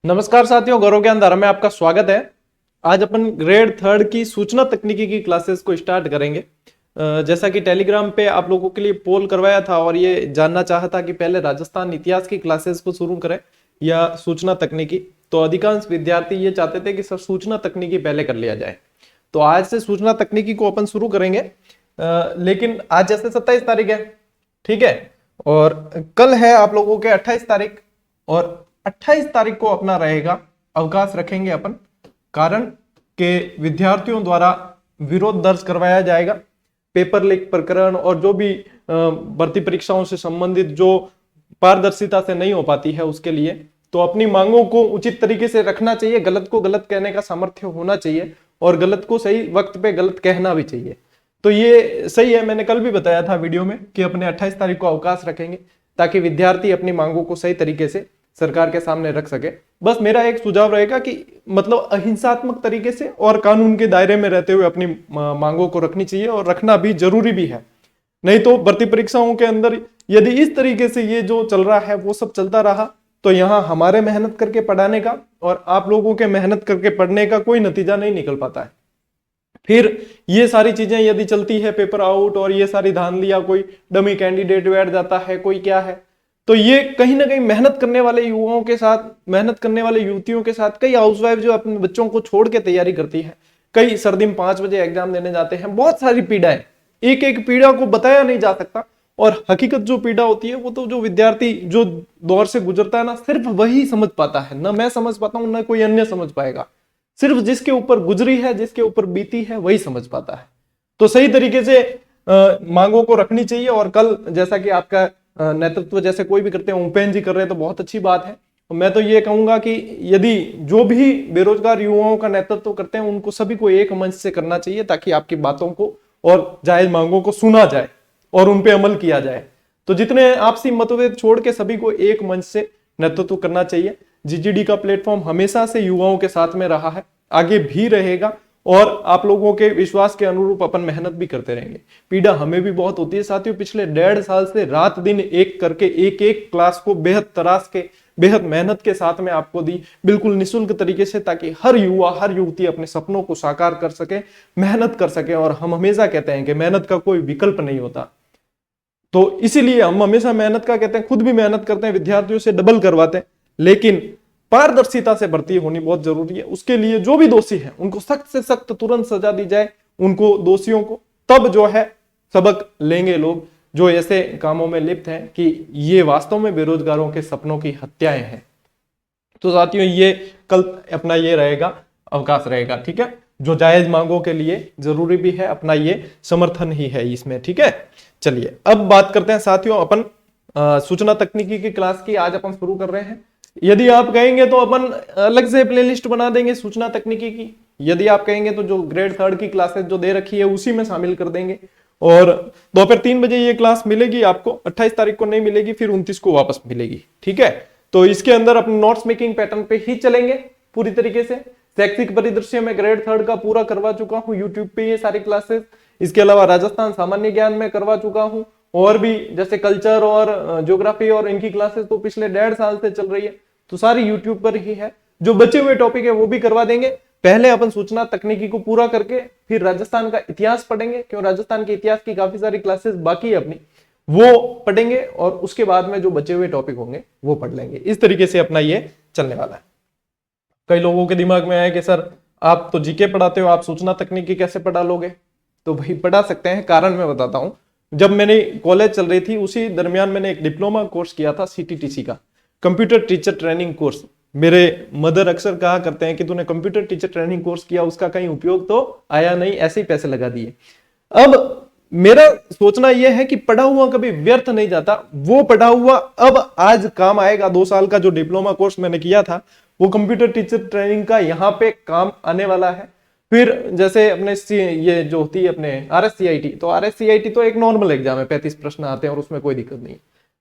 नमस्कार साथियों, गौरव ज्ञान धारा में आपका स्वागत है। आज अपन ग्रेड थर्ड की सूचना तकनीकी की क्लासेस को स्टार्ट करेंगे। जैसा कि टेलीग्राम पे आप लोगों के लिए पोल करवाया था और ये जानना चाहा था कि पहले राजस्थान इतिहास की क्लासेस को शुरू करें या सूचना तकनीकी, तो अधिकांश विद्यार्थी ये चाहते थे कि सर सूचना तकनीकी पहले कर लिया जाए। तो आज से सूचना तकनीकी को अपन शुरू करेंगे। लेकिन आज जैसे 27 तारीख है, ठीक है, और कल है आप लोगों के 28 तारीख, और 28 तारीख को अपना रहेगा अवकाश रखेंगे अपन, कारण के विद्यार्थियों द्वारा विरोध दर्ज करवाया जाएगा। पेपर लीक प्रकरण और जो भी भर्ती परीक्षाओं से संबंधित जो पारदर्शिता से नहीं हो पाती है उसके लिए, तो अपनी मांगों को उचित तरीके से रखना चाहिए। गलत को गलत कहने का सामर्थ्य होना चाहिए और गलत को सही वक्त पे गलत कहना भी चाहिए। तो ये सही है, मैंने कल भी बताया था वीडियो में कि अपने 28 तारीख को अवकाश रखेंगे ताकि विद्यार्थी अपनी मांगों को सही तरीके से सरकार के सामने रख सके। बस मेरा एक सुझाव रहेगा कि मतलब अहिंसात्मक तरीके से और कानून के दायरे में रहते हुए अपनी मांगों को रखनी चाहिए, और रखना भी जरूरी भी है। नहीं तो भर्ती परीक्षाओं के अंदर यदि इस तरीके से ये जो चल रहा है वो सब चलता रहा तो यहाँ हमारे मेहनत करके पढ़ाने का और आप लोगों के मेहनत करके पढ़ने का कोई नतीजा नहीं निकल पाता है। फिर ये सारी चीजें यदि चलती है, पेपर आउट और ये सारी धांधलियां, कोई डमी कैंडिडेट बैठ जाता है, कोई क्या है, तो ये कहीं ना कहीं मेहनत करने वाले युवाओं के साथ, मेहनत करने वाले युवतियों के साथ, कई हाउसवाइफ जो अपने बच्चों को छोड़ के तैयारी करती है, कई सर्दी में 5 बजे एग्जाम देने जाते हैं, बहुत सारी पीड़ा है। एक एक पीड़ा को बताया नहीं जा सकता, और हकीकत जो पीड़ा होती है वो तो जो विद्यार्थी जो दौर से गुजरता है ना, सिर्फ वही समझ पाता है। ना मैं समझ पाता हूं, ना कोई अन्य समझ पाएगा। सिर्फ जिसके ऊपर गुजरी है, जिसके ऊपर बीती है, वही समझ पाता है। तो सही तरीके से मांगों को रखनी चाहिए। और कल जैसा कि आपका नेतृत्व जैसे कोई भी करते हैं, उपेंद्र जी कर रहे हैं, तो बहुत अच्छी बात है। मैं तो ये कहूंगा कि यदि जो भी बेरोजगार युवाओं का नेतृत्व करते हैं उनको सभी को एक मंच से करना चाहिए ताकि आपकी बातों को और जायज मांगों को सुना जाए और उन पे अमल किया जाए। तो जितने आपसी मतभेद छोड़ के सभी को एक मंच से नेतृत्व करना चाहिए। जीजीडी का प्लेटफॉर्म हमेशा से युवाओं के साथ में रहा है, आगे भी रहेगा, और आप लोगों के विश्वास के अनुरूप अपन मेहनत भी करते रहेंगे। पीड़ा हमें भी बहुत होती है साथियों, पिछले 1.5 साल से रात दिन एक करके एक एक क्लास को बेहद तराश के, बेहद मेहनत के साथ में आपको दी, बिल्कुल निःशुल्क तरीके से, ताकि हर युवा, हर युवती अपने सपनों को साकार कर सके, मेहनत कर सके। और हम हमेशा कहते हैं कि मेहनत का कोई विकल्प नहीं होता, तो इसीलिए हम हमेशा मेहनत का कहते हैं, खुद भी मेहनत करते हैं, विद्यार्थियों से डबल करवाते हैं। लेकिन पारदर्शिता से भर्ती होनी बहुत जरूरी है। उसके लिए जो भी दोषी है उनको सख्त से सख्त तुरंत सजा दी जाए, उनको दोषियों को, तब जो है सबक लेंगे लोग जो ऐसे कामों में लिप्त हैं कि ये वास्तव में बेरोजगारों के सपनों की हत्याएं हैं। तो साथियों, ये कल अपना ये रहेगा, अवकाश रहेगा, ठीक है, जो जायज मांगों के लिए जरूरी भी है, अपना ये समर्थन ही है इसमें, ठीक है। चलिए अब बात करते हैं साथियों अपन सूचना तकनीकी की क्लास की। आज अपन शुरू कर रहे हैं। यदि आप कहेंगे तो अपन अलग से प्लेलिस्ट बना देंगे सूचना तकनीकी की। यदि आप कहेंगे तो जो ग्रेड थर्ड की क्लासेस जो दे रखी है उसी में शामिल कर देंगे। और दोपहर 3 बजे ये क्लास मिलेगी आपको, 28 तारीख को नहीं मिलेगी, फिर 29 को वापस मिलेगी, ठीक है। तो इसके अंदर अपने नोट्स मेकिंग पैटर्न पे ही चलेंगे पूरी तरीके से। शैक्षिक परिदृश्य में ग्रेड थर्ड का पूरा करवा चुका हूँ यूट्यूब पे ये सारी क्लासेस। इसके अलावा राजस्थान सामान्य ज्ञान में करवा चुका हूँ, और भी जैसे कल्चर और ज्योग्राफी और इनकी क्लासेस तो पिछले 1.5 साल से चल रही है, तो सारी यूट्यूब पर ही है। जो बचे हुए टॉपिक है वो भी करवा देंगे। पहले अपन सूचना तकनीकी को पूरा करके फिर राजस्थान का इतिहास पढ़ेंगे, क्यों राजस्थान के इतिहास की काफी सारी क्लासेस बाकी है अपनी, वो पढ़ेंगे, और उसके बाद में जो बचे हुए टॉपिक होंगे वो पढ़ लेंगे। इस तरीके से अपना ये चलने वाला है। कई लोगों के दिमाग में आया कि सर आप तो जीके पढ़ाते हो, आप सूचना तकनीकी कैसे पढ़ा लोगे? तो भाई पढ़ा सकते हैं, कारण मैं बताता हूं। जब मैंने कॉलेज चल रही थी उसी दरमियान मैंने एक डिप्लोमा कोर्स किया था, सीटीटीसी का, कंप्यूटर टीचर ट्रेनिंग कोर्स। मेरे मदर अक्सर कहा करते हैं कि तूने कंप्यूटर टीचर ट्रेनिंग कोर्स किया, उसका कहीं उपयोग तो आया नहीं, ऐसे ही पैसे लगा दिए। अब मेरा सोचना यह है कि पढ़ा हुआ कभी व्यर्थ नहीं जाता, वो पढ़ा हुआ अब आज काम आएगा। 2 साल का जो डिप्लोमा कोर्स मैंने किया था वो कंप्यूटर टीचर ट्रेनिंग का यहाँ पे काम आने वाला है। फिर जैसे अपने ये जो होती है अपने RSCIT, तो RSCIT तो एक नॉर्मल एग्जाम है, 35 प्रश्न आते हैं और उसमें कोई दिक्कत नहीं।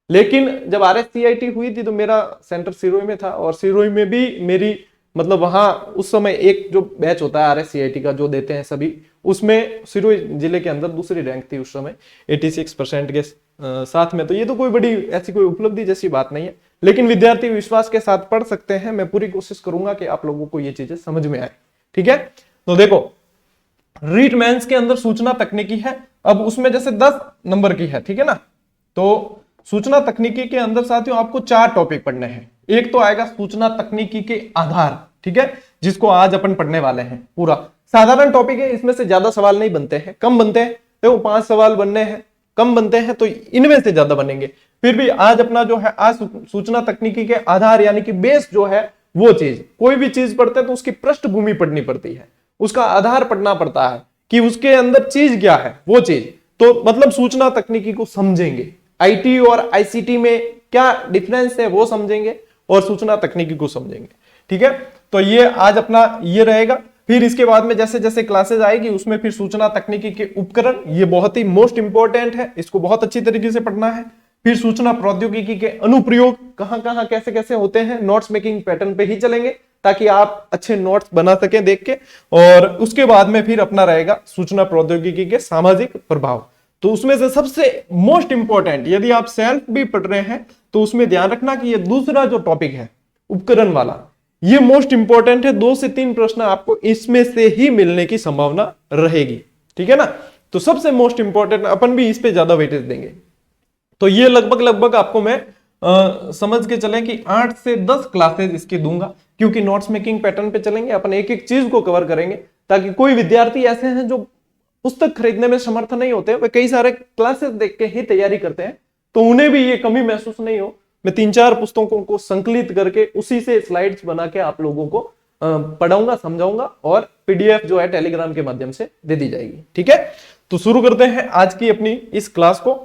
लेकिन जब RSCIT हुई थी तो मेरा सेंटर सिरोही में था, और सिरोही में भी मेरी मतलब वहां उस समय एक जो बैच होता है RSCIT का जो देते हैं सभी, उसमें सिरोही जिले के अंदर दूसरी रैंक थी उस समय 86% के साथ में। तो ये तो कोई बड़ी ऐसी कोई उपलब्धि जैसी बात नहीं है। लेकिन विद्यार्थी विश्वास के साथ पढ़ सकते हैं। मैं पूरी कोशिश करूंगा कि आप लोगों को ये चीजें समझ में आए। ठीक है, तो देखो रीट मेंस के अंदर सूचना तकनीकी है। अब उसमें जैसे 10 नंबर की है, ठीक है ना। तो सूचना तकनीकी के अंदर साथियों आपको 4 टॉपिक पढ़ने हैं। एक तो आएगा सूचना तकनीकी के आधार, ठीक है, जिसको आज अपन पढ़ने वाले हैं। पूरा साधारण टॉपिक है, इसमें से ज्यादा सवाल नहीं बनते हैं, कम बनते हैं। देखो 5 सवाल बनने हैं, कम बनते हैं तो इनमें से ज्यादा बनेंगे। फिर भी आज अपना जो है आज सूचना तकनीकी के आधार यानी कि बेस जो है वो चीज, कोई भी चीज पढ़ते हैं तो उसकी पृष्ठभूमि पढ़नी पड़ती है, उसका आधार पढ़ना पड़ता है कि उसके अंदर चीज क्या है वो चीज। तो मतलब सूचना तकनीकी को समझेंगे, आईटी और आईसीटी में क्या डिफरेंस है वो समझेंगे और सूचना तकनीकी को समझेंगे। ठीक है, तो ये आज अपना ये रहेगा। फिर इसके बाद में जैसे जैसे क्लासेस आएगी उसमें फिर सूचना तकनीकी के उपकरण, ये बहुत ही मोस्ट इंपॉर्टेंट है, इसको बहुत अच्छी तरीके से पढ़ना है। फिर सूचना प्रौद्योगिकी के अनुप्रयोग कहां कहां कैसे कैसे होते हैं, नोट्स मेकिंग पैटर्न पे ही चलेंगे ताकि आप अच्छे नोट्स बना सकें देख के। और उसके बाद में फिर अपना रहेगा सूचना प्रौद्योगिकी के सामाजिक प्रभाव। तो उसमें से सबसे मोस्ट इंपॉर्टेंट, यदि आप सेल्फ भी पढ़ रहे हैं तो उसमें ध्यान रखना कि ये दूसरा जो टॉपिक है उपकरण वाला, ये मोस्ट इंपॉर्टेंट है। 2 से 3 प्रश्न आपको इसमें से ही मिलने की संभावना रहेगी। ठीक है ना, तो सबसे मोस्ट इंपॉर्टेंट, अपन भी इस पे ज्यादा वेटेज देंगे। तो ये लगभग आपको मैं समझ के चलें कि 8 से 10 क्लासेस इसकी दूंगा, क्योंकि नोट्स मेकिंग पैटर्न पे चलेंगे अपन, एक एक चीज को कवर करेंगे ताकि कोई विद्यार्थी ऐसे हैं जो पुस्तक खरीदने में समर्थ नहीं होते, वे कई सारे क्लासेस देख के ही तैयारी करते हैं, तो उन्हें भी ये कमी महसूस नहीं हो। मैं 3-4 पुस्तकों को संकलित करके उसी से स्लाइड्स बना के आप लोगों को पढ़ाऊंगा, समझाऊंगा और पीडीएफ जो है टेलीग्राम के माध्यम से दे दी जाएगी। ठीक है, तो शुरू करते हैं आज की अपनी इस क्लास को,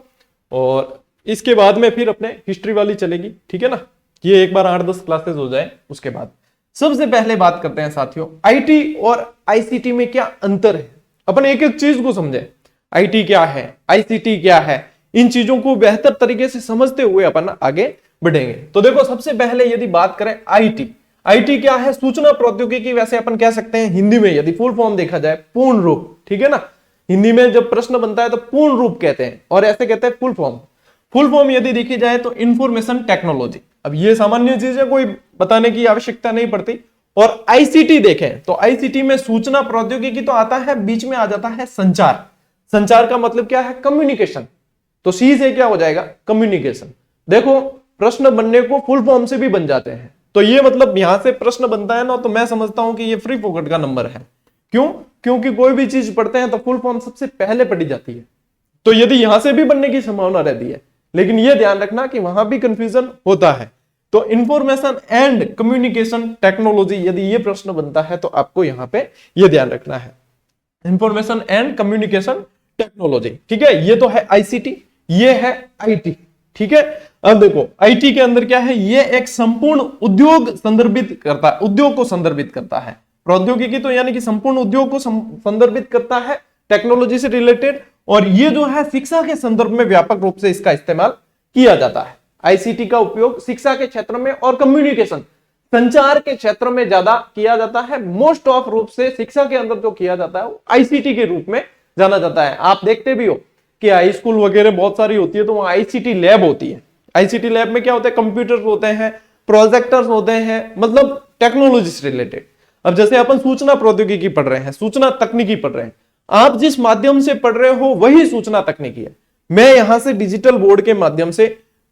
और इसके बाद में फिर अपने हिस्ट्री वाली चलेगी। ठीक है ना, ये एक बार 8-10 क्लासेस हो जाए उसके बाद। सबसे पहले बात करते हैं साथियों, आईटी और आईसीटी में क्या अंतर है। अपन एक एक चीज को समझे, आईटी क्या है, आईसीटी क्या है, इन चीजों को बेहतर तरीके से समझते हुए अपन आगे बढ़ेंगे। तो देखो सबसे पहले यदि बात करें आईटी, आईटी क्या है, सूचना प्रौद्योगिकी। वैसे अपन कह सकते हैं हिंदी में यदि फुल फॉर्म देखा जाए, पूर्ण रूप। ठीक है ना, हिंदी में जब प्रश्न बनता है तो पूर्ण रूप कहते हैं और ऐसे कहते हैं फुल फॉर्म। फुल फॉर्म यदि देखी जाए तो इंफॉर्मेशन टेक्नोलॉजी। अब ये सामान्य चीज है, कोई बताने की आवश्यकता नहीं पड़ती। और आईसीटी देखें तो आईसीटी में सूचना प्रौद्योगिकी तो आता है, बीच में आ जाता है संचार। संचार का मतलब क्या है, कम्युनिकेशन। तो सी से क्या हो जाएगा, कम्युनिकेशन। देखो प्रश्न बनने को फुल फॉर्म से भी बन जाते हैं, तो ये मतलब यहां से प्रश्न बनता है ना, तो मैं समझता हूं कि ये फ्री फोकट का नंबर है। क्यों, क्योंकि कोई भी चीज पढ़ते हैं तो फुल फॉर्म सबसे पहले पढ़ी जाती है, तो यदि यहां से भी बनने की संभावना रहती है, लेकिन यह ध्यान रखना कि वहां भी कंफ्यूजन होता है। तो इंफॉर्मेशन एंड कम्युनिकेशन टेक्नोलॉजी यदि ये प्रश्न बनता है तो आपको यहां पे ये ध्यान रखना है, इंफॉर्मेशन एंड कम्युनिकेशन टेक्नोलॉजी। ठीक है, ये तो है आईसीटी, ये है आईटी। ठीक है, अब देखो आईटी के अंदर क्या है, ये एक संपूर्ण उद्योग संदर्भित करता है, उद्योग को संदर्भित करता है। प्रौद्योगिकी तो यानी कि संपूर्ण उद्योग को संदर्भित करता है, टेक्नोलॉजी से रिलेटेड। और ये जो है शिक्षा के संदर्भ में व्यापक रूप से इसका इस्तेमाल किया जाता है। आईसीटी का उपयोग शिक्षा के क्षेत्र में और कम्युनिकेशन, संचार के क्षेत्र में ज्यादा किया जाता है। मोस्ट ऑफ रूप से शिक्षा के अंदर जो किया जाता है वो आईसीटी के रूप में जाना जाता है। आप देखते भी हो कि हाई स्कूल वगैरह बहुत सारी होती है तो वहां आईसीटी लैब होती है। आईसीटी लैब में क्या होता है, कंप्यूटर्स होते हैं, प्रोजेक्टर्स होते हैं, मतलब टेक्नोलॉजी से रिलेटेड। अब जैसे अपन सूचना प्रौद्योगिकी पढ़ रहे हैं, सूचना तकनीकी पढ़ रहे हैं, आप जिस माध्यम से पढ़ रहे हो वही सूचना तकनीकी है। मैं यहां से डिजिटल बोर्ड के माध्यम से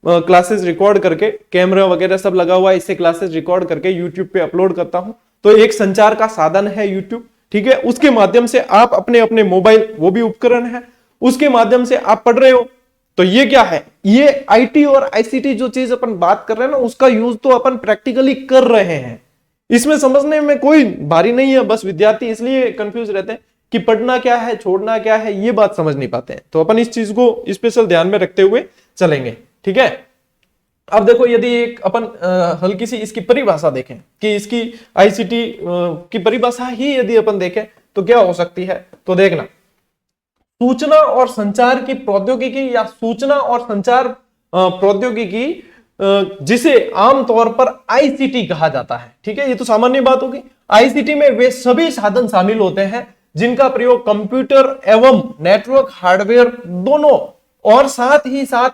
क्लासेस रिकॉर्ड करके, कैमरा वगैरह सब लगा हुआ है, इससे क्लासेस रिकॉर्ड करके यूट्यूब पे अपलोड करता हूं, तो एक संचार का साधन है यूट्यूब। ठीक है, उसके माध्यम से आप अपने अपने मोबाइल, वो भी उपकरण है, उसके माध्यम से आप पढ़ रहे हो। तो ये क्या है, ये आईटी और आईसीटी जो चीज अपन बात कर रहे हैं ना, उसका यूज तो अपन प्रैक्टिकली कर रहे हैं। इसमें समझने में कोई भारी नहीं है, बस विद्यार्थी इसलिए कंफ्यूज रहते हैं कि पढ़ना क्या है, छोड़ना क्या है, ये बात समझ नहीं पाते हैं। तो अपन इस चीज को स्पेशल ध्यान में रखते हुए चलेंगे। ठीक है, अब देखो यदि एक अपन हल्की सी इसकी परिभाषा देखें कि इसकी आईसीटी की परिभाषा ही यदि अपन देखें तो क्या हो सकती है, तो देखना, सूचना और संचार की प्रौद्योगिकी या सूचना और संचार प्रौद्योगिकी, जिसे आमतौर पर आईसीटी कहा जाता है। ठीक है, ये तो सामान्य बात होगी। आईसीटी में वे सभी साधन शामिल होते हैं जिनका प्रयोग कंप्यूटर एवं नेटवर्क हार्डवेयर दोनों और साथ ही साथ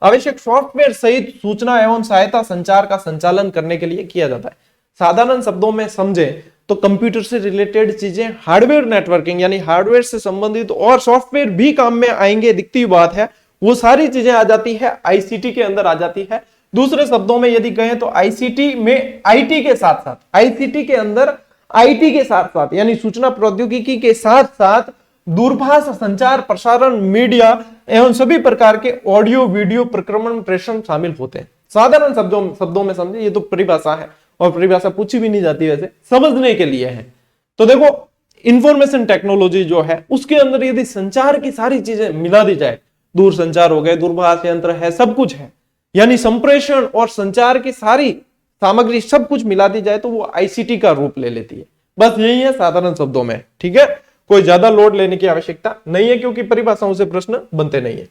आवश्यक सॉफ्टवेयर सहित सूचना एवं सहायता संचार का संचालन करने के लिए किया जाता है। साधारण शब्दों में समझे तो कंप्यूटर से रिलेटेड चीजें हार्डवेयर नेटवर्किंग यानी हार्डवेयर से संबंधित और सॉफ्टवेयर भी काम में आएंगे, दिखती बात है, वो सारी चीजें आ जाती है आईसीटी के अंदर आ जाती है। दूसरे शब्दों में यदि कहें तो आईसीटी में आईटी के साथ साथ, आईसीटी के अंदर आईटी के साथ साथ यानी सूचना प्रौद्योगिकी के साथ साथ दूरभाष संचार, प्रसारण, मीडिया एवं सभी प्रकार के ऑडियो वीडियो प्रक्रमण प्रेषण शामिल होते हैं। साधारण शब्दों में समझे, ये तो परिभाषा है और परिभाषा पूछी भी नहीं जाती, वैसे समझने के लिए है। तो देखो इंफॉर्मेशन टेक्नोलॉजी जो है उसके अंदर यदि संचार की सारी चीजें मिला दी जाए, दूर संचार हो गए, दूरभाष यंत्र है, सब कुछ है, यानी संप्रेषण और संचार की सारी सामग्री सब कुछ मिला दी जाए तो वो आईसीटी का रूप ले लेती है। बस यही है साधारण शब्दों में, ठीक है। कोई ज्यादा लोड लेने की आवश्यकता नहीं है क्योंकि परिभाषाओं से प्रश्न बनते नहीं है।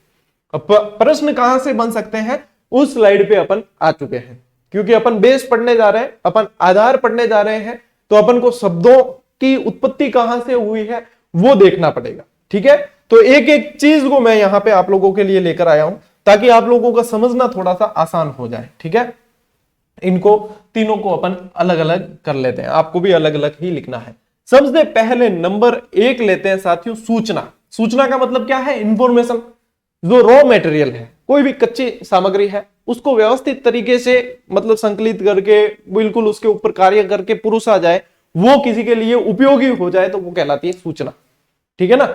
अब प्रश्न कहां से बन सकते हैं उस स्लाइड पे अपन आ चुके हैं, क्योंकि अपन बेस पढ़ने जा रहे हैं, अपन आधार पढ़ने जा रहे हैं, तो अपन को शब्दों की उत्पत्ति कहां से हुई है वो देखना पड़ेगा, ठीक है। तो एक एक चीज को मैं यहां पे आप लोगों के लिए लेकर आया हूं ताकि आप लोगों का समझना थोड़ा सा आसान हो जाए, ठीक है। इनको तीनों को अपन अलग अलग कर लेते हैं, आपको भी अलग अलग ही लिखना है। सबसे पहले नंबर 1 लेते हैं साथियों, सूचना। सूचना का मतलब क्या है? इंफॉर्मेशन। जो रॉ मटेरियल है, कोई भी कच्ची सामग्री है, उसको व्यवस्थित तरीके से मतलब संकलित करके बिल्कुल उसके ऊपर कार्य करके पुरुषा जाए, वो किसी के लिए उपयोगी हो जाए तो वो कहलाती है सूचना, ठीक है ना।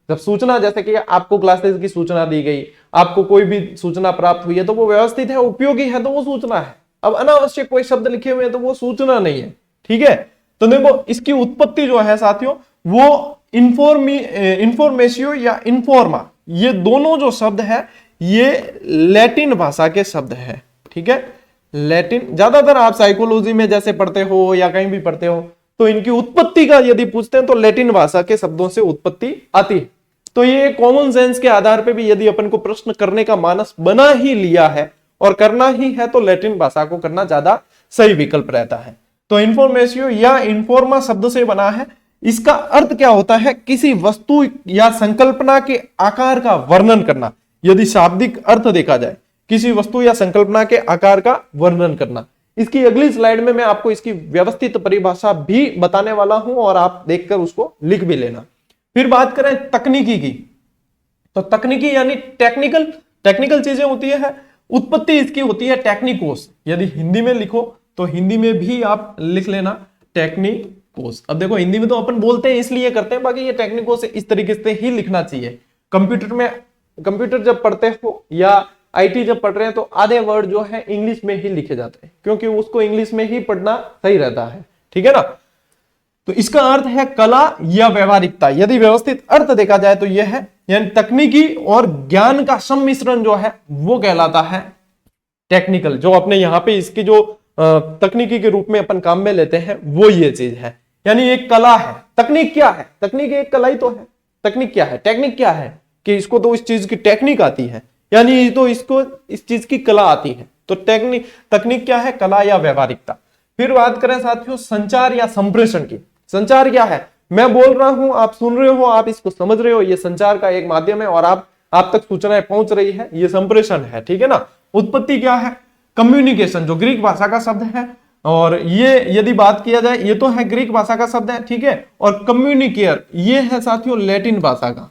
जब सूचना, जैसे कि आपको क्लासेस की सूचना दी गई, आपको कोई भी सूचना प्राप्त हुई है तो वो व्यवस्थित है, उपयोगी है तो वो सूचना है। अब अनावश्यक कोई शब्द लिखे हुए हैं तो वो सूचना नहीं है, ठीक है। तो देखो इसकी उत्पत्ति जो है साथियों वो इंफॉर्मेशियो या इन्फोर्मा, ये दोनों जो शब्द है ये लैटिन भाषा के शब्द है, ठीक है। लैटिन, ज्यादातर आप साइकोलॉजी में जैसे पढ़ते हो या कहीं भी पढ़ते हो तो इनकी उत्पत्ति का यदि पूछते हैं तो लैटिन भाषा के शब्दों से उत्पत्ति आती है। तो ये कॉमन सेंस के आधार पे भी यदि अपन को प्रश्न करने का मानस बना ही लिया है और करना ही है तो लैटिन भाषा को करना ज्यादा सही विकल्प रहता है। तो इंफॉर्मेशियो या इन्फोर्मा शब्द से बना है। इसका अर्थ क्या होता है? किसी वस्तु या संकल्पना के आकार का वर्णन करना। यदि शाब्दिक अर्थ देखा जाए, किसी वस्तु या संकल्पना के आकार का वर्णन करना। इसकी अगली स्लाइड में मैं आपको इसकी व्यवस्थित परिभाषा भी बताने वाला हूं और आप देखकर उसको लिख भी लेना। फिर बात करें तकनीकी की, तो तकनीकी यानी टेक्निकल चीजें होती है। उत्पत्ति इसकी होती है टेक्निकोस। यदि हिंदी में लिखो तो हिंदी में भी आप लिख लेना टेक्निकोस। अब देखो हिंदी में तो अपन बोलते हैं इसलिए करते हैं, बाकी ये टेक्निकोस इस तरीके से ही लिखना चाहिए। कंप्यूटर जब पढ़ते हो या आईटी जब पढ़ रहे हैं तो आधे वर्ड जो है इंग्लिश में ही लिखे जाते हैं, क्योंकि उसको इंग्लिश में ही पढ़ना सही रहता है, ठीक है ना। तो इसका अर्थ है कला या व्यवहारिकता। यदि व्यवस्थित अर्थ देखा जाए तो यह है, यानी तकनीकी और ज्ञान का सम्मिश्रण जो है वो कहलाता है टेक्निकल। जो अपने यहाँ पे इसकी जो तकनीकी के रूप में अपन काम में लेते हैं वो ये चीज है, यानी एक कला है। तकनीक क्या है? तकनीक एक कला ही तो है। तकनीक क्या है? टेक्निक क्या है कि इसको तो इस चीज की टेक्निक आती है, यानी तो इसको इस चीज की कला आती है। तो तकनीक क्या है? कला या व्यवहारिकता। फिर बात करें साथियों संचार या संप्रेषण की। संचार क्या है? मैं बोल रहा हूं, आप सुन रहे हो, आप इसको समझ रहे हो, ये संचार का एक माध्यम है और आप तक सूचनाएं पहुंच रही है, ये संप्रेषण है, ठीक है ना। उत्पत्ति क्या है? कम्युनिकेशन, जो ग्रीक भाषा का शब्द है, और ये यदि बात किया जाए ये तो है ग्रीक भाषा का शब्द है, ठीक है। और कम्युनिकेयर ये है साथियों लैटिन भाषा का,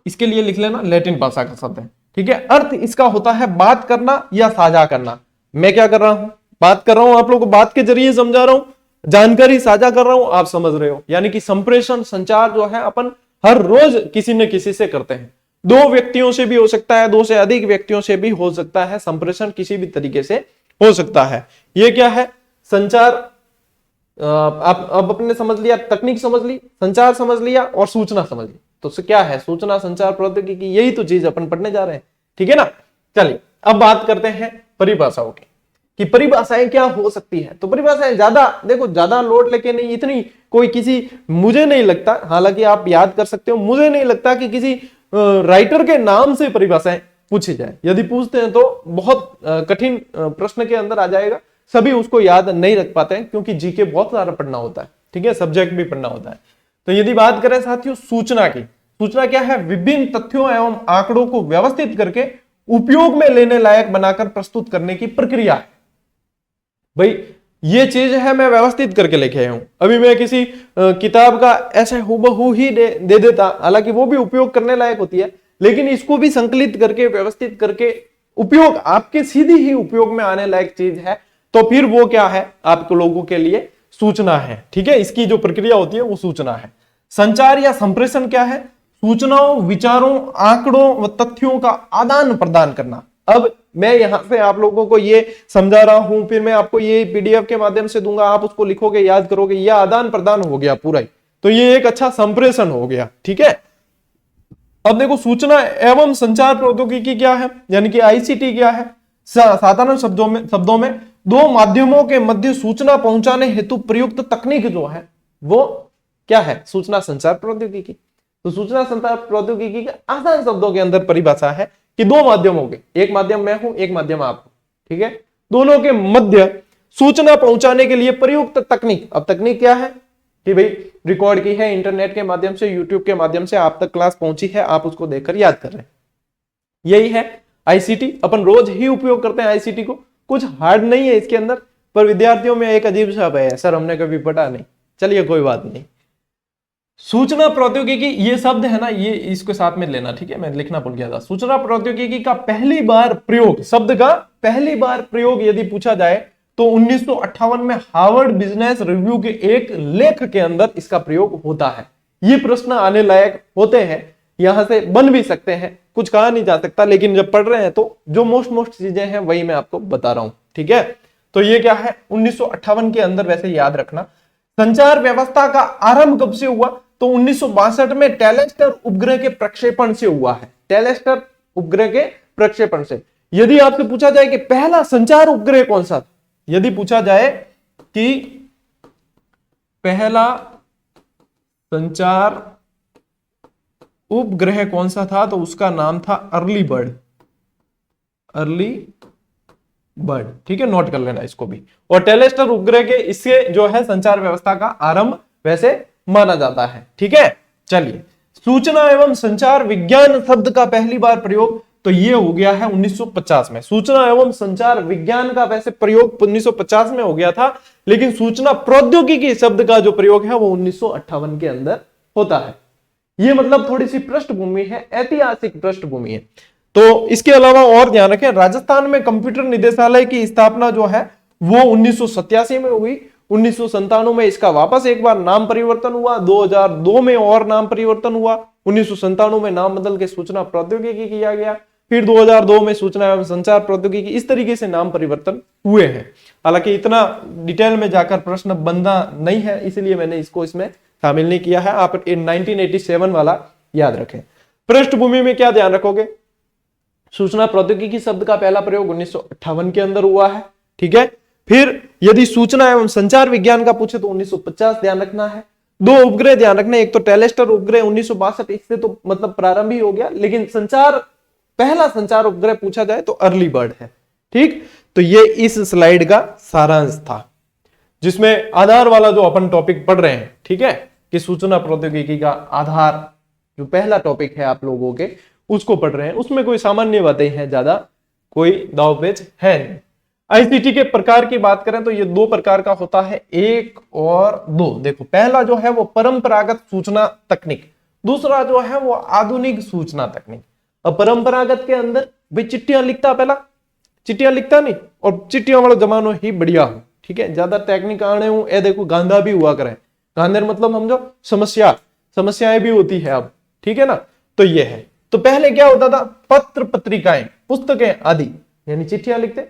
इसके लिए लिख लेना लैटिन भाषा का शब्द है, ठीक है। अर्थ इसका होता है बात करना या साझा करना। मैं क्या कर रहा हूं? बात कर रहा हूं, आप लोगों को बात के जरिए समझा रहा हूं, जानकारी साझा कर रहा हूं, आप समझ रहे हो। यानी कि संप्रेषण, संचार जो है अपन हर रोज किसी न किसी से करते हैं। 2 व्यक्तियों से भी हो सकता है, 2 से अधिक व्यक्तियों से भी हो सकता है। संप्रेषण किसी भी तरीके से हो सकता है। ये क्या है? संचार। आप अब अपने समझ लिया, तकनीक समझ ली, संचार समझ लिया और सूचना समझ ली। तो क्या है? सूचना, संचार, प्रौद्योगिकी, यही तो चीज अपन पढ़ने जा रहे हैं, ठीक है ना। चलिए अब बात करते हैं परिभाषाओं की कि परिभाषाएं क्या हो सकती है। तो परिभाषाएं ज्यादा लोड लेके नहीं, इतनी कोई किसी, मुझे नहीं लगता, हालांकि आप याद कर सकते हो, मुझे नहीं लगता कि किसी राइटर के नाम से परिभाषाएं पूछी जाए। यदि पूछते हैं तो बहुत कठिन प्रश्न के अंदर आ जाएगा, सभी उसको याद नहीं रख पाते हैं क्योंकि जीके बहुत सारा पढ़ना होता है, ठीक है, सब्जेक्ट भी पढ़ना होता है। तो यदि बात करें साथियों सूचना की, सूचना क्या है? विभिन्न तथ्यों एवं आंकड़ों को व्यवस्थित करके उपयोग में लेने लायक बनाकर प्रस्तुत करने की प्रक्रिया है। भाई ये चीज है, मैं व्यवस्थित करके लेके आया हूं। अभी मैं किसी किताब का ऐसे हूबहू ही दे देता, हालांकि वो भी उपयोग करने लायक होती है, लेकिन इसको भी संकलित करके व्यवस्थित करके उपयोग आपके सीधी ही उपयोग में आने लायक चीज है, तो फिर वो क्या है, आपको लोगों के लिए सूचना है। ठीक है, इसकी जो प्रक्रिया होती है वो सूचना है। संचार या संप्रेषण क्या है? सूचनाओं, विचारों, आंकड़ों व तथ्यों का आदान प्रदान करना। अब मैं यहां से आप लोगों को ये समझा रहा हूं, फिर मैं आपको ये पीडीएफ के माध्यम से दूंगा, आप उसको लिखोगे, याद करोगे, यह आदान प्रदान हो गया पूरा ही, तो ये एक अच्छा संप्रेषण हो गया। ठीक है, अब देखो सूचना एवं संचार प्रौद्योगिकी क्या है, यानी कि आईसीटी क्या है? साधारण शब्दों में दो माध्यमों के मध्य सूचना पहुंचाने हेतु प्रयुक्त तकनीक जो है वो क्या है? सूचना संचार प्रौद्योगिकी। तो सूचना संचार प्रौद्योगिकी के आसान शब्दों के अंदर परिभाषा है कि दो माध्यम हो गए, एक माध्यम मैं हूं, एक माध्यम आप हो। ठीक है, दोनों के मध्य सूचना पहुंचाने के लिए प्रयुक्त तकनीक। अब तकनीक क्या है कि भाई रिकॉर्ड की है, इंटरनेट के माध्यम से, यूट्यूब के माध्यम से आप तक क्लास पहुंची है, आप उसको देखकर याद कर रहे हैं, यही है आईसीटी। अपन रोज ही उपयोग करते हैं आईसीटी को, कुछ हार्ड नहीं है इसके अंदर, पर विद्यार्थियों में एक अजीब सा भय है, सर हमने कभी पढ़ा नहीं। चलिए कोई बात नहीं। सूचना प्रौद्योगिकी ये शब्द है ना, ये इसके साथ में लेना, ठीक है, मैं लिखना भूल गया था। सूचना प्रौद्योगिकी का पहली बार प्रयोग, शब्द का पहली बार प्रयोग यदि पूछा जाए तो 1958 में हार्वर्ड बिजनेस रिव्यू के एक लेख के अंदर इसका प्रयोग होता है। ये प्रश्न आने लायक होते हैं, यहां से बन भी सकते हैं, कुछ कहा नहीं जा सकता, लेकिन जब पढ़ रहे हैं तो जो मोस्ट चीजें हैं वही मैं आपको बता रहा हूं। ठीक है, तो ये क्या है 1958 के अंदर, वैसे याद रखना। संचार व्यवस्था का आरंभ कब से हुआ? तो 1962 में टेलेस्टर उपग्रह के प्रक्षेपण से हुआ है। टेलेस्टर उपग्रह के प्रक्षेपण से। यदि आपसे पूछा जाए कि पहला संचार उपग्रह कौन सा था, यदि पूछा जाए कि पहला संचार उपग्रह कौन सा था, तो उसका नाम था अर्ली बर्ड। अर्ली बर्ड, ठीक है, नोट कर लेना इसको भी। और टेलेस्टर उपग्रह के इससे जो है संचार व्यवस्था का आरंभ वैसे माना जाता है। ठीक है, चलिए सूचना एवं संचार विज्ञान शब्द का पहली बार प्रयोग तो ये हो गया है 1950 में। सूचना एवं संचार विज्ञान का वैसे प्रयोग 1950 में हो गया था, लेकिन सूचना प्रौद्योगिकी शब्द का जो प्रयोग है वो 1958 के अंदर होता है। ये मतलब थोड़ी सी पृष्ठभूमि है, ऐतिहासिक पृष्ठभूमि है। तो इसके अलावा और ध्यान रखें, राजस्थान में कंप्यूटर निदेशालय की स्थापना जो है वो 1987 में हुई। 1997 में इसका वापस एक बार नाम परिवर्तन हुआ, 2002 में और नाम परिवर्तन हुआ, 1997 में नाम बदल के सूचना प्रौद्योगिकी किया गया, फिर 2002 में सूचना एवं संचार प्रौद्योगिकी, इस तरीके से नाम परिवर्तन हुए हैं। हालांकि इतना डिटेल में जाकर प्रश्न बनना नहीं है, इसलिए मैंने इसको इसमें शामिल नहीं किया है। आप 1987 वाला याद रखें। पृष्ठभूमि में क्या ध्यान रखोगे? सूचना प्रौद्योगिकी शब्द का पहला प्रयोग 1958 के अंदर हुआ है। ठीक है, फिर यदि सूचना एवं संचार विज्ञान का पूछे तो 1950 ध्यान रखना है। दो उपग्रह ध्यान रखना, एक तो टेलेस्टर उपग्रह 1962, इससे तो मतलब प्रारंभ ही हो गया, लेकिन संचार पहला संचार उपग्रह पूछा जाए तो अर्ली बर्ड है। ठीक, तो ये इस स्लाइड का सारांश था, जिसमें आधार वाला जो अपन टॉपिक पढ़ रहे हैं, ठीक है, कि सूचना प्रौद्योगिकी का आधार जो पहला टॉपिक है आप लोगों के, उसको पढ़ रहे हैं। उसमें कोई सामान्य बातें हैं, ज्यादा कोई दावपेच है नहीं। आईसीटी के प्रकार की बात करें तो ये दो प्रकार का होता है, एक और दो। देखो, पहला जो है वो परंपरागत सूचना तकनीक, दूसरा जो है वो आधुनिक सूचना तकनीक। अब परंपरागत के अंदर भाई चिट्ठियां लिखता, पहला चिट्ठियां लिखता नहीं, और चिट्ठियों वाला जमानो ही बढ़िया हो, ठीक है, ज्यादा टेक्निक आने हूं, ए देखो गांधा भी हुआ करे, गांधेर मतलब समझो समस्याएं भी होती है अब, ठीक है ना। तो ये है, तो पहले क्या होता था, पत्र पत्रिकाएं पुस्तकें आदि, यानी चिट्ठियां लिखते,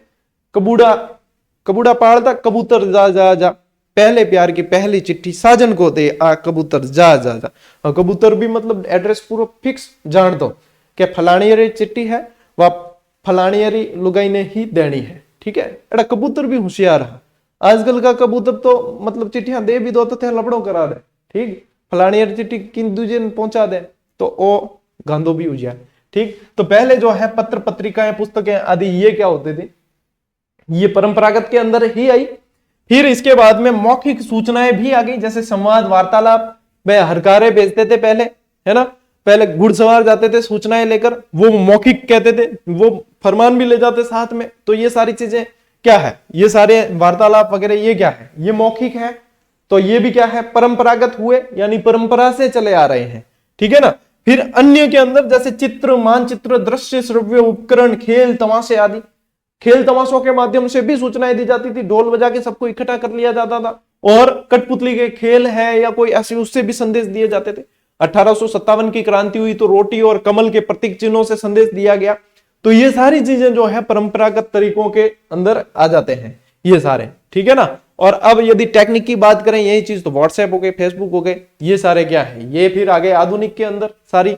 कबूड़ा पालता, कबूतर जा जा जा, पहले प्यार की पहली चिट्ठी साजन को दे आ कबूतर जा जा जा। और कबूतर भी मतलब एड्रेस पूरा फिक्स जान दो कि फलानी चिट्ठी है वह फलानी लुगाई ने ही देनी है, ठीक है। एड़ा कबूतर भी होशियार है, आजकल का कबूतर तो मतलब चिट्ठियां दे भी दो तो थे लपड़ो करा दे, ठीक, फलानी चिट्ठी किन दूजे ने पहुंचा दे तो ओ गांधो भी हो जाए, ठीक। तो पहले जो है पत्र पत्रिकाएं पुस्तकें आदि ये क्या होते थे, ये परंपरागत के अंदर ही आई। फिर इसके बाद में मौखिक सूचनाएं भी आ गई, जैसे संवाद वार्तालाप, वे हरकारे भेजते थे पहले, है ना, पहले घुड़सवार जाते थे सूचनाएं लेकर, वो मौखिक कहते थे, वो फरमान भी ले जाते साथ में। तो ये सारी चीजें क्या है, ये सारे वार्तालाप वगैरह ये क्या है, ये मौखिक है। तो ये भी क्या है, परंपरागत हुए, यानी परंपरा से चले आ रहे हैं, ठीक है ना। फिर अन्य के अंदर जैसे चित्र, मानचित्र, दृश्य, श्रव्य उपकरण, खेल तमाशे आदि। खेल तमाशों के माध्यम से भी सूचनाएं दी जाती थी, ढोल बजा के सबको इकट्ठा कर लिया जाता था। और कठपुतली के खेल है या कोई ऐसे, उससे भी संदेश दिए जाते थे। 1857 की क्रांति हुई तो रोटी और कमल के प्रतीक चिन्हों से संदेश दिया गया। तो ये सारी चीजें जो है परंपरागत तरीकों के अंदर आ जाते हैं ये सारे, ठीक है ना। और अब यदि टेक्निक की बात करें, यही चीज तो व्हाट्सएप हो गए, फेसबुक हो गए, ये सारे क्या है, ये फिर आगे आधुनिक के अंदर सारी।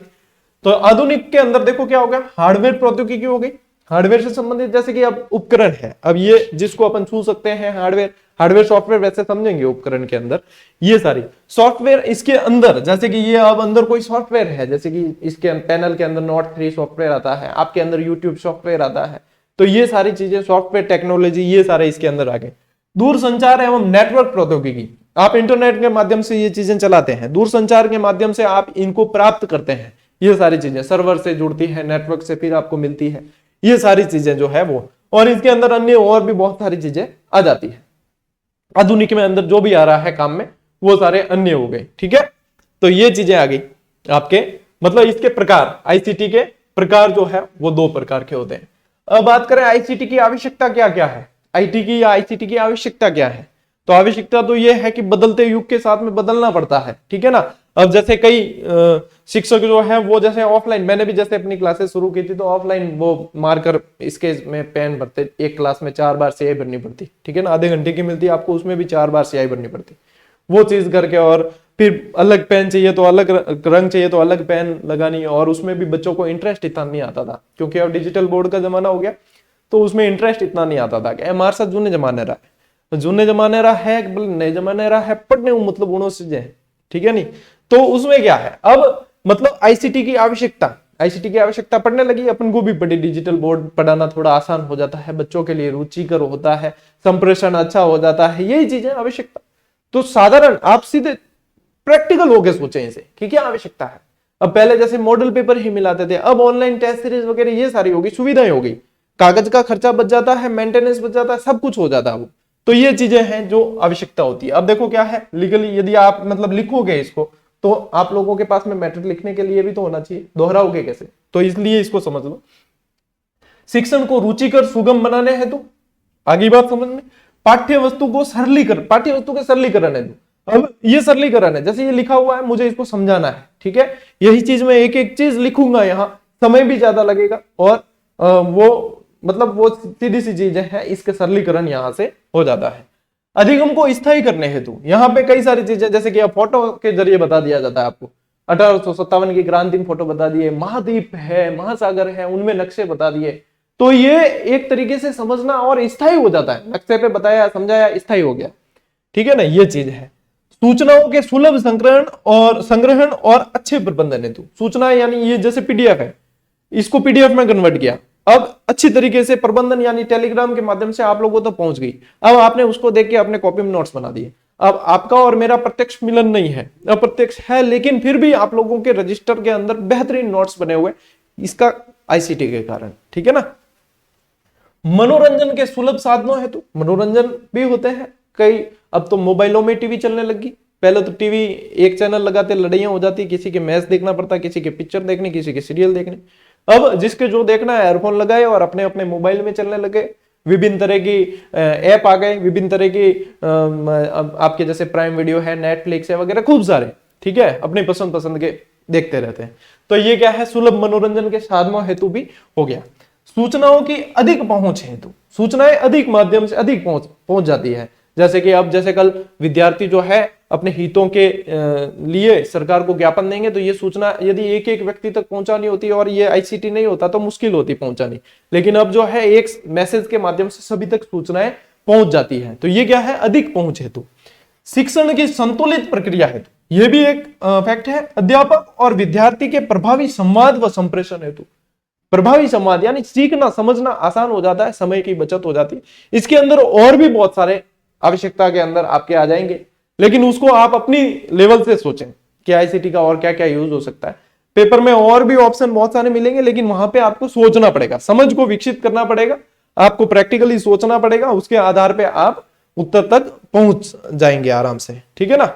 तो आधुनिक के अंदर देखो क्या हो गया, हार्डवेयर प्रौद्योगिकी हो गई। हार्डवेयर से संबंधित जैसे कि अब उपकरण है, अब ये जिसको अपन छू सकते हैं हार्डवेयर सॉफ्टवेयर वैसे समझेंगे उपकरण के अंदर ये सारी सॉफ्टवेयर। इसके अंदर जैसे कि ये अब अंदर कोई सॉफ्टवेयर है, जैसे कि इसके पैनल के अंदर नोट 3 सॉफ्टवेयर आता है, आपके अंदर यूट्यूब सॉफ्टवेयर आता है। तो ये सारी चीजें सॉफ्टवेयर टेक्नोलॉजी ये सारे इसके अंदर आ गए। दूरसंचार एवं नेटवर्क प्रौद्योगिकी, आप इंटरनेट के माध्यम से ये चीजें चलाते हैं, दूरसंचार के माध्यम से आप इनको प्राप्त करते हैं। ये सारी चीजें सर्वर से जुड़ती है, नेटवर्क से फिर आपको मिलती है, ये सारी चीजें जो है वो। और इसके अंदर अन्य और भी बहुत सारी चीजें आ जाती है। आधुनिक में अंदर जो भी आ रहा है काम में वो सारे अन्य हो गए, ठीक है। तो ये चीजें आ गई आपके, मतलब इसके प्रकार, आईसीटी के प्रकार जो है वो 2 प्रकार के होते हैं। अब बात करें आईसीटी की आवश्यकता क्या क्या है, आईटी की या आईसीटी की आवश्यकता क्या है। तो आवश्यकता तो ये है कि बदलते युग के साथ में बदलना पड़ता है, ठीक है ना। अब जैसे कई शिक्षक जो है वो जैसे ऑफलाइन, मैंने भी जैसे अपनी क्लासेस शुरू की थी तो ऑफलाइन वो मार्कर इसके में पेन भरते, एक क्लास में 4 बार स्याही भरनी पड़ती, ठीक है ना। आधे घंटे की मिलती है आपको, उसमें भी 4 बार स्याही भरनी पड़ती, वो चीज करके। और फिर अलग पेन चाहिए तो अलग रंग चाहिए तो अलग पेन लगानी, और उसमें भी बच्चों को इंटरेस्ट इतना नहीं आता था, क्योंकि अब डिजिटल बोर्ड का जमाना हो गया तो उसमें इंटरेस्ट इतना नहीं आता था कि हमारे साथ जूने जमाने रहा है, जूने जमाने रहा है, नए जमाने रहा है, पढ़ने में मतलब गुणों से जाए, ठीक है नहीं। तो उसमें क्या है, अब मतलब आईसीटी की आवश्यकता पड़ने लगी, अपन को भी पढ़े, डिजिटल बोर्ड पढ़ाना थोड़ा आसान हो जाता है, बच्चों के लिए रुचिकर होता है, संप्रेषण अच्छा हो जाता है, यही चीजें आवश्यकता। तो साधारण आप सीधे प्रैक्टिकल होके सोचें इसे कि क्या आवश्यकता है। अब पहले जैसे मॉडल पेपर ही मिलाते थे, अब ऑनलाइन टेस्ट सीरीज वगैरह ये सारी होगी, सुविधाएं हो गई, कागज का खर्चा बच जाता है, मेंटेनेंस बच जाता है, सब कुछ हो जाता है वो। तो ये चीजें हैं जो आवश्यकता होती है। अब देखो क्या है, लीगली यदि आप मतलब लिखोगे इसको तो आप लोगों के पास में मैटर लिखने के लिए भी तो होना चाहिए, दोहराओगे कैसे, तो इसलिए इसको समझ लो। शिक्षण को रुचिकर सुगम बनाने हेतु, आगे बात समझ में, पाठ्य वस्तु के सरलीकरण है। अब ये सरलीकरण है, जैसे ये लिखा हुआ है मुझे इसको समझाना है, ठीक है, यही चीज मैं एक एक चीज लिखूंगा, यहाँ समय भी ज्यादा लगेगा और वो मतलब वो सीधी सी चीजें हैं, इसके सरलीकरण यहां से हो जाता है। अधिगम को स्थायी करने हेतु यहाँ पे कई सारी चीजें, जैसे कि फोटो के जरिए बता दिया जाता है आपको, 1857 की क्रांति में फोटो बता दिए, महाद्वीप है, महासागर है, उनमें नक्शे बता दिए। तो ये एक तरीके से समझना और स्थायी हो जाता है, नक्शे पे बताया समझाया स्थायी हो गया, ठीक है ना, ये चीज है। सूचनाओं के सुलभ संग्रहण और अच्छे प्रबंधन हेतु, सूचना यानी ये जैसे पीडीएफ है, इसको पीडीएफ में कन्वर्ट किया, अब अच्छी तरीके से प्रबंधन यानी टेलीग्राम के माध्यम से आप लोगों तक पहुंच गई। अब आपने उसको देख के अपने कॉपी में नोट्स बना दिए। अब आपका और मेरा प्रत्यक्ष मिलन नहीं है, अप्रत्यक्ष है, लेकिन फिर भी आप लोगों के रजिस्टर के अंदर बेहतरीन नोट्स बने हुए, इसका आईसीटी के कारण, ठीक है ना। मनोरंजन के सुलभ साधनों हेतु, मनोरंजन भी होते हैं कई, अब तो मोबाइलों में टीवी चलने लगी, पहले तो टीवी एक चैनल लगाते लड़ाइयां हो जाती, किसी के मैच देखना पड़ता, किसी के पिक्चर देखने, किसी के सीरियल देखने। अब जिसके जो देखना है एयरफोन लगाए और अपने अपने मोबाइल में चलने लगे, विभिन्न तरह की ऐप आ गए, विभिन्न तरह की आपके जैसे प्राइम वीडियो है, नेटफ्लिक्स है वगैरह, खूब सारे, ठीक है, अपनी पसंद पसंद के देखते रहते हैं। तो ये क्या है, सुलभ मनोरंजन के साधनों हेतु भी हो गया। सूचनाओं की अधिक पहुंच हेतु, सूचनाएं अधिक माध्यम से अधिक पहुंच जाती है, जैसे कि अब जैसे कल विद्यार्थी जो है अपने हितों के लिए सरकार को ज्ञापन देंगे, तो ये सूचना यदि एक एक व्यक्ति तक पहुंचानी होती है और ये आईसीटी नहीं होता तो मुश्किल होती पहुंचानी, लेकिन अब जो है एक मैसेज के माध्यम से सभी तक सूचनाएं पहुंच जाती है। तो ये क्या है, अधिक पहुंच हेतु। शिक्षण की संतुलित प्रक्रिया हेतु, यह भी एक फैक्ट है। अध्यापक और विद्यार्थी के प्रभावी संवाद व संप्रेषण हेतु, प्रभावी संवाद यानी सीखना समझना आसान हो जाता है, समय की बचत हो जाती है। इसके अंदर और भी बहुत सारे आवश्यकता के अंदर आपके आ जाएंगे, लेकिन उसको आप अपनी लेवल से सोचें कि आईसीटी का और क्या क्या यूज हो सकता है। पेपर में और भी ऑप्शन बहुत सारे मिलेंगे, लेकिन वहां पे आपको सोचना पड़ेगा, समझ को विकसित करना पड़ेगा, आपको प्रैक्टिकली सोचना पड़ेगा, उसके आधार पे आप उत्तर तक पहुंच जाएंगे आराम से। ठीक है ना,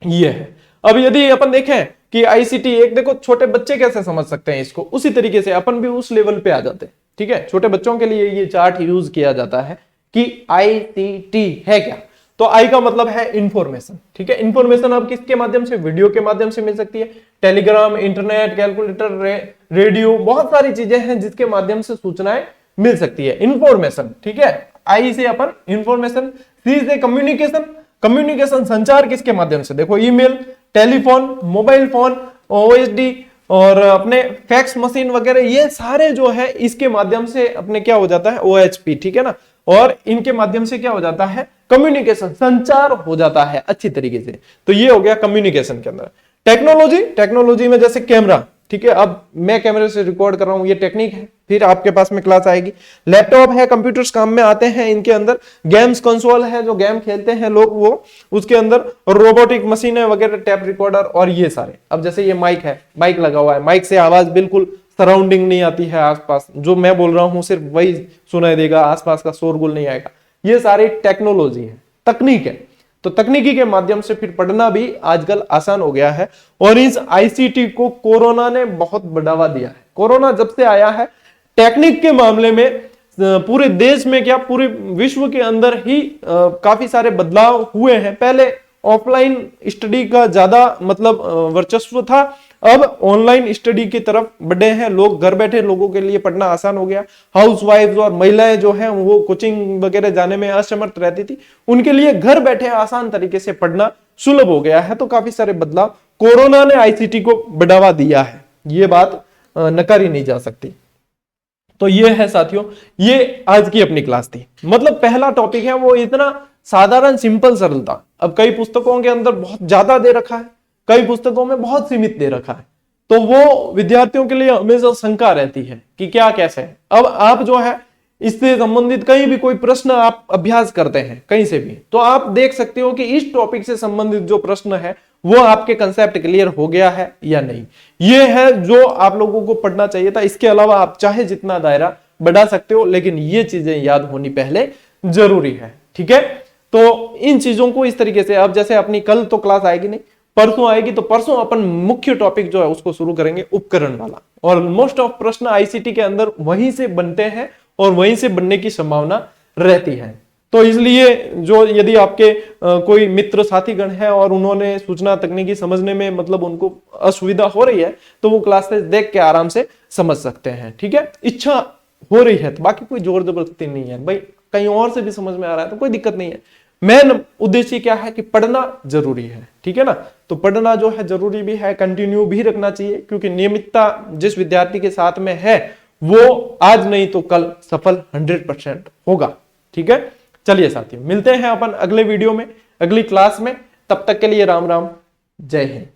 ये है। अब यदि अपन देखें कि आईसीटी एक, देखो छोटे बच्चे कैसे समझ सकते हैं इसको, उसी तरीके से अपन भी उस लेवल पे आ जाते हैं। ठीक है, छोटे बच्चों के लिए ये चार्ट यूज किया जाता है कि आईसीटी है क्या। तो आई का मतलब है इंफॉर्मेशन। ठीक है, इंफॉर्मेशन अब किसके माध्यम से, वीडियो के माध्यम से मिल सकती है, टेलीग्राम, इंटरनेट, कैलकुलेटर, रेडियो, बहुत सारी चीजें हैं जिसके माध्यम से सूचनाएं मिल सकती है, इंफॉर्मेशन। ठीक है, आई से अपन इंफॉर्मेशन, सी से कम्युनिकेशन, कम्युनिकेशन संचार किसके माध्यम से, देखो email, telephone, mobile phone, OSD और अपने फैक्स मशीन वगैरह, ये सारे जो है इसके माध्यम से अपने क्या हो जाता है, ओएचपी। ठीक है ना, और इनके माध्यम से क्या हो जाता है, कम्युनिकेशन, संचार हो जाता है अच्छी तरीके से। तो ये हो गया कम्युनिकेशन के अंदर। टेक्नोलॉजी, टेक्नोलॉजी में जैसे कैमरा, ठीक है, अब मैं कैमरे से रिकॉर्ड कर रहा हूं, ये टेक्निक है, फिर आपके पास में क्लास आएगी। लैपटॉप है, कंप्यूटर्स काम में आते हैं, इनके अंदर गेम्स कंसोल है, जो गेम खेलते हैं लोग वो, उसके अंदर रोबोटिक मशीनें वगैरह, टैप रिकॉर्डर और ये सारे। अब जैसे ये माइक है, माइक लगा हुआ है, माइक से आवाज बिल्कुल सराउंडिंग नहीं आती है, आसपास जो मैं बोल रहा हूं सिर्फ वही सुनाई देगा, आसपास का शोरगुल नहीं आएगा। ये सारी टेक्नोलॉजी है, तकनीक है। तो तकनीकी के माध्यम से फिर पढ़ना भी आजकल आसान हो गया है। और इस आईसीटी को कोरोना ने बहुत बढ़ावा दिया है। कोरोना जब से आया है, टेक्निक के मामले में पूरे देश में क्या, पूरे विश्व के अंदर ही काफी सारे बदलाव हुए हैं। पहले ऑफलाइन स्टडी का ज्यादा मतलब वर्चस्व था, अब ऑनलाइन स्टडी की तरफ बढ़े हैं लोग, घर बैठे लोगों के लिए पढ़ना आसान हो गया। हाउसवाइफ और महिलाएं जो हैं वो कोचिंग वगैरह जाने में असमर्थ रहती थी, उनके लिए घर बैठे आसान तरीके से पढ़ना सुलभ हो गया है। तो काफी सारे बदलाव कोरोना ने आईसीटी को बढ़ावा दिया है, ये बात नकारी नहीं जा सकती। तो ये है साथियों, ये आज की अपनी क्लास थी। मतलब पहला टॉपिक है वो इतना साधारण, सिंपल, सरल था। अब कई पुस्तकों के अंदर बहुत ज्यादा दे रखा है, कई पुस्तकों में बहुत सीमित दे रखा है, तो वो विद्यार्थियों के लिए हमेशा शंका रहती है कि क्या कैसे है। अब आप जो है इससे संबंधित कहीं भी कोई प्रश्न आप अभ्यास करते हैं कहीं से भी, तो आप देख सकते हो कि इस टॉपिक से संबंधित जो प्रश्न है वो आपके कंसेप्ट क्लियर हो गया है या नहीं। ये है जो आप लोगों को पढ़ना चाहिए था। इसके अलावा आप चाहे जितना दायरा बढ़ा सकते हो, लेकिन ये चीजें याद होनी पहले जरूरी है। ठीक है, तो इन चीजों को इस तरीके से, अब जैसे अपनी कल तो क्लास आएगी नहीं, परसों आएगी, तो परसों अपन मुख्य टॉपिक जो है उसको शुरू करेंगे, उपकरण वाला। और मोस्ट ऑफ प्रश्न आईसीटी के अंदर वहीं से बनते हैं और वहीं से बनने की संभावना रहती है। तो इसलिए जो यदि आपके कोई मित्र साथीगण है और उन्होंने सूचना तकनीकी समझने में मतलब उनको असुविधा हो रही है, तो वो क्लासेस देख के आराम से समझ सकते हैं। ठीक है, इच्छा हो रही है तो, बाकी कोई जोर जबरदस्ती नहीं है भाई, कहीं और से भी समझ में आ रहा है तो कोई दिक्कत नहीं है। मेन उद्देश्य क्या है कि पढ़ना जरूरी है। ठीक है ना, तो पढ़ना जो है जरूरी भी है, कंटिन्यू भी रखना चाहिए, क्योंकि नियमितता जिस विद्यार्थी के साथ में है वो आज नहीं तो कल सफल 100% होगा। ठीक है, चलिए साथियों, मिलते हैं अपन अगले वीडियो में, अगली क्लास में। तब तक के लिए राम राम, जय हिंद।